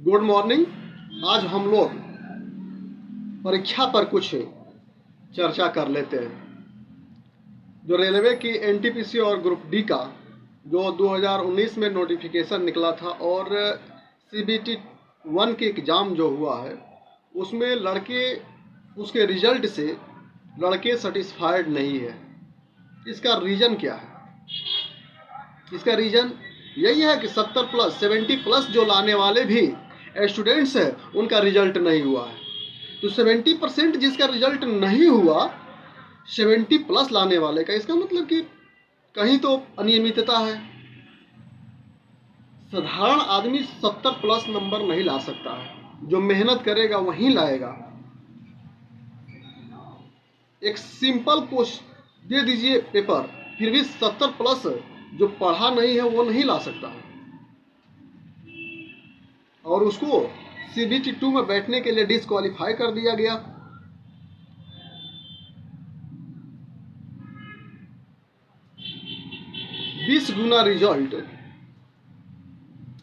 Good morning. आज हम लोग परीक्षा पर कुछ चर्चा कर लेते हैं। जो रेलवे की एनटीपीसी और ग्रुप डी का जो 2019 में नोटिफिकेशन निकला था और सीबीटी 1 की एग्ज़ाम जो हुआ है उसमें लड़के उसके रिजल्ट से लड़के सेटिस्फाइड नहीं है। इसका रीज़न क्या है? इसका रीज़न यही है कि 70 प्लस 70 प्लस जो लाने वाले भी स्टूडेंट्स हैं उनका रिजल्ट नहीं हुआ है। तो 70% जिसका रिजल्ट नहीं हुआ 70 प्लस लाने वाले का, इसका मतलब कि कहीं तो अनियमितता है। साधारण आदमी 70 प्लस नंबर नहीं ला सकता है, जो मेहनत करेगा वही लाएगा। एक सिंपल क्वेश्चन दे दीजिए पेपर, फिर भी 70 प्लस जो पढ़ा नहीं है वो नहीं ला सकता है और उसको सीबीटी 2 में बैठने के लिए डिस्क्वालीफाई कर दिया गया। बीस गुना रिजल्ट।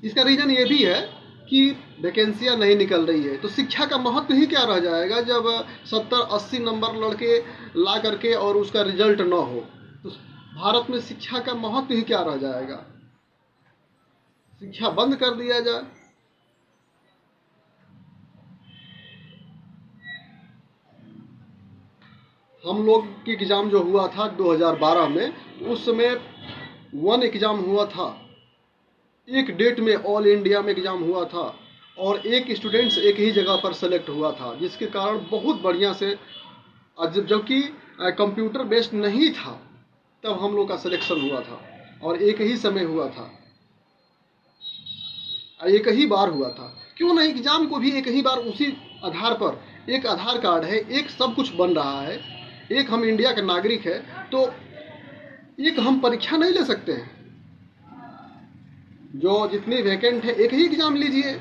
इसका रीजन ये भी है कि वैकेंसियां नहीं निकल रही है। तो शिक्षा का महत्व ही क्या रह जाएगा जब 70-80 नंबर लड़के ला करके और उसका रिजल्ट न हो? तो भारत में शिक्षा का महत्व ही क्या रह जाएगा? शिक्षा बंद कर दिया जाए। हम लोग की एग्ज़ाम जो हुआ था 2012 में, उस समय 1 एग्ज़ाम हुआ था, एक डेट में ऑल इंडिया में एग्ज़ाम हुआ था और एक स्टूडेंट्स एक ही जगह पर सेलेक्ट हुआ था, जिसके कारण बहुत बढ़िया से, जबकि कंप्यूटर बेस्ड नहीं था तब हम लोग का सिलेक्शन हुआ था और एक ही समय हुआ था, एक ही बार हुआ था। क्यों नहीं एग्ज़ाम को भी एक ही बार उसी आधार पर, एक आधार कार्ड है, एक सब कुछ बन रहा है, एक हम इंडिया के नागरिक है, तो एक हम परीक्षा नहीं ले सकते हैं? जो जितनी वैकेंट है एक ही एग्ज़ाम लीजिए,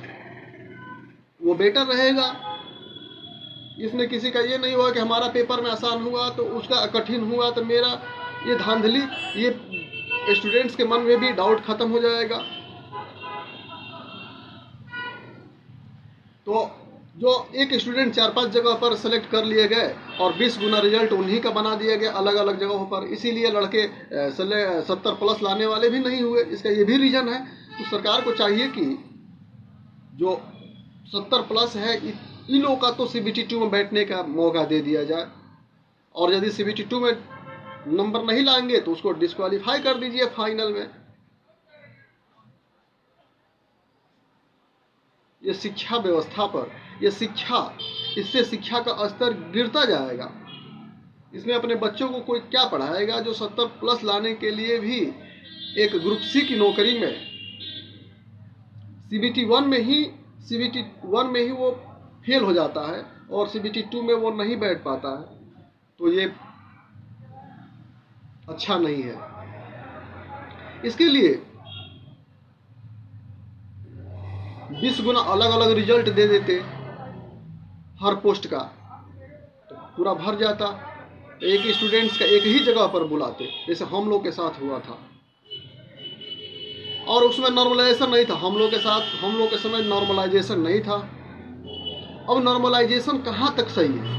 वो बेटर रहेगा। इसमें किसी का ये नहीं हुआ कि हमारा पेपर में आसान हुआ तो उसका कठिन हुआ, तो मेरा ये धांधली, ये स्टूडेंट्स के मन में भी डाउट खत्म हो जाएगा। तो जो एक स्टूडेंट 4-5 जगह पर सेलेक्ट कर लिए गए और 20 गुना रिजल्ट उन्हीं का बना दिया गया अलग अलग जगहों पर, इसीलिए लड़के 70 प्लस लाने वाले भी नहीं हुए। इसका ये भी रीज़न है। तो सरकार को चाहिए कि जो 70 प्लस है इन लोगों का तो सीबीटी 2 में बैठने का मौका दे दिया जाए, और यदि सीबीटी 2 में नंबर नहीं लाएंगे तो उसको डिस्क्वालीफाई कर दीजिए फाइनल में। ये शिक्षा व्यवस्था पर, ये शिक्षा, इससे शिक्षा का स्तर गिरता जाएगा। इसमें अपने बच्चों को कोई क्या पढ़ाएगा जो 70 प्लस लाने के लिए भी एक ग्रुप सी की नौकरी में सीबीटी 1 में ही वो फेल हो जाता है और सीबीटी 2 में वो नहीं बैठ पाता है। तो ये अच्छा नहीं है। इसके लिए 20 गुना अलग अलग रिजल्ट दे देते हर पोस्ट का, तो पूरा भर जाता। एक ही स्टूडेंट्स का एक ही जगह पर बुलाते, जैसे हम लोग के साथ हुआ था, और उसमें नॉर्मलाइजेशन नहीं था। हम लोग के समय नॉर्मलाइजेशन नहीं था। अब नॉर्मलाइजेशन कहाँ तक सही है?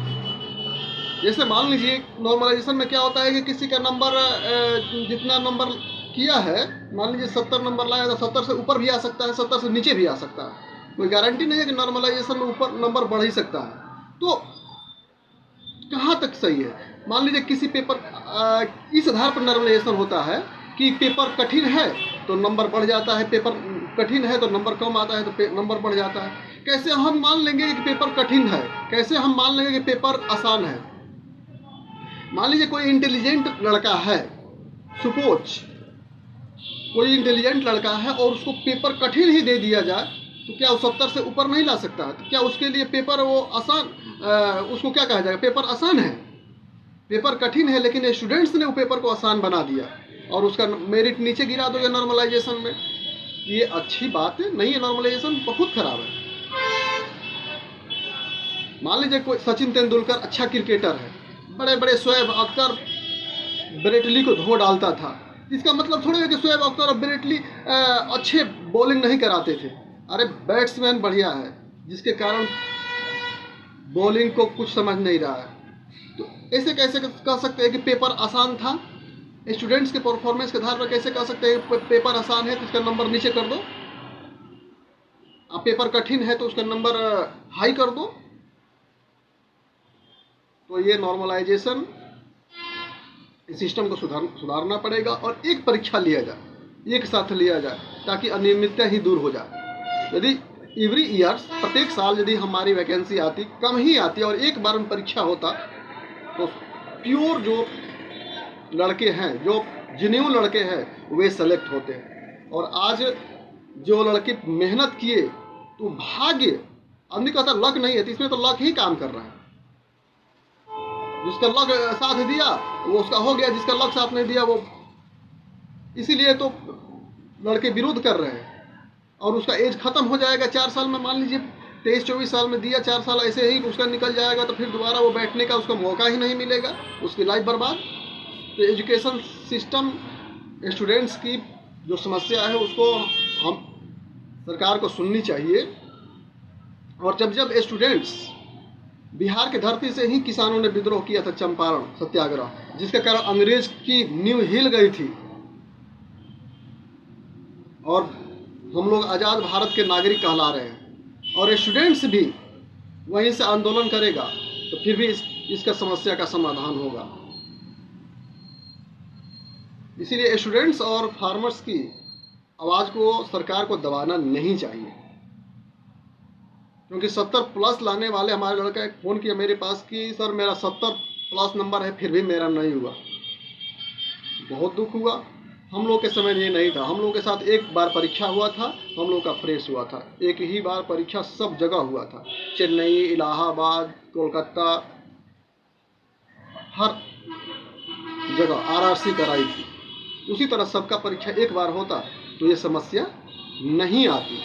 जैसे मान लीजिए नॉर्मलाइजेशन में क्या होता है कि किसी का नंबर, जितना नंबर किया है, मान लीजिए 70 नंबर लाया तो 70 से ऊपर भी आ सकता है, 70 से नीचे भी आ सकता है। कोई गारंटी नहीं है कि नॉर्मलाइजेशन में ऊपर नंबर बढ़ ही सकता है। तो कहाँ तक सही है? मान लीजिए किसी पेपर, इस आधार पर नॉर्मलाइजेशन होता है कि पेपर कठिन है तो नंबर बढ़ जाता है, पेपर कठिन है तो नंबर कम आता है तो नंबर बढ़ जाता है। कैसे हम मान लेंगे कि पेपर कठिन है? कैसे हम मान लेंगे कि पेपर आसान है? मान लीजिए कोई इंटेलिजेंट लड़का है, सपोज कोई इंटेलिजेंट लड़का है और उसको पेपर कठिन ही दे दिया जाए, तो क्या वो 70 से ऊपर नहीं ला सकता? तो क्या उसके लिए पेपर वो आसान, उसको क्या कहा जाएगा? पेपर आसान है, पेपर कठिन है, लेकिन स्टूडेंट्स ने वो पेपर को आसान बना दिया और उसका मेरिट नीचे गिरा दोगे नॉर्मलाइजेशन में। ये अच्छी बात नहीं है, नॉर्मलाइजेशन बहुत खराब है। मान लीजिए कोई सचिन तेंदुलकर अच्छा क्रिकेटर है, बड़े बड़े शोएब अख्तर, विराट कोहली को धो डालता था। इसका मतलब थोड़ी है कि शोएब अख्तर और विराट कोहली अच्छे बॉलिंग नहीं कराते थे। अरे बैट्समैन बढ़िया है, जिसके कारण बॉलिंग को कुछ समझ नहीं रहा है, तो ऐसे कैसे कह सकते हैं कि पेपर आसान था? स्टूडेंट्स के परफॉर्मेंस के आधार पर कैसे कह सकते हैं पेपर आसान है तो इसका नंबर नीचे कर दो, अब पेपर कठिन है तो उसका नंबर हाई कर दो? तो ये नॉर्मलाइजेशन सिस्टम को सुधारना पड़ेगा और एक परीक्षा लिया जाए, एक साथ लिया जाए, ताकि अनियमितता ही दूर हो जाए। यदि एवरी ईयर्स, प्रत्येक साल यदि हमारी वैकेंसी आती, कम ही आती और एक बार में परीक्षा होता, तो प्योर जो लड़के हैं, जो जेन्युइन लड़के हैं, वे सेलेक्ट होते हैं। और आज जो लड़के मेहनत किए, तो भाग्य, आदमी कहता लक नहीं है, तो इसमें तो लक ही काम कर रहा है। जिसका लक साथ दिया वो उसका हो गया, जिसका लक साथ नहीं दिया वो, इसीलिए तो लड़के विरोध कर रहे हैं। और उसका एज खत्म हो जाएगा 4 साल में, मान लीजिए 23-24 साल में दिया, 4 साल ऐसे ही उसका निकल जाएगा, तो फिर दोबारा वो बैठने का उसका मौका ही नहीं मिलेगा, उसकी लाइफ बर्बाद। तो एजुकेशन सिस्टम, स्टूडेंट्स की जो समस्या है उसको हम सरकार को सुननी चाहिए। और जब स्टूडेंट्स, बिहार की धरती से ही किसानों ने विद्रोह किया था, चंपारण सत्याग्रह, जिसके कारण अंग्रेज की नींव हिल गई थी और हम लोग आज़ाद भारत के नागरिक कहला रहे हैं। और स्टूडेंट्स भी वहीं से आंदोलन करेगा तो फिर भी इसका समस्या का समाधान होगा। इसीलिए स्टूडेंट्स और फार्मर्स की आवाज़ को सरकार को दबाना नहीं चाहिए, क्योंकि 70+ लाने वाले हमारे लड़का एक फ़ोन किया मेरे पास कि सर मेरा 70+ नंबर है, फिर भी मेरा नहीं हुआ। बहुत दुख हुआ। हम लोग के समय ये नहीं था, हम लोग के साथ एक बार परीक्षा हुआ था, हम लोग का फ्रेश हुआ था, एक ही बार परीक्षा सब जगह हुआ था, चेन्नई, इलाहाबाद, कोलकाता, हर जगह RRC कराई थी। उसी तरह सबका परीक्षा एक बार होता तो ये समस्या नहीं आती।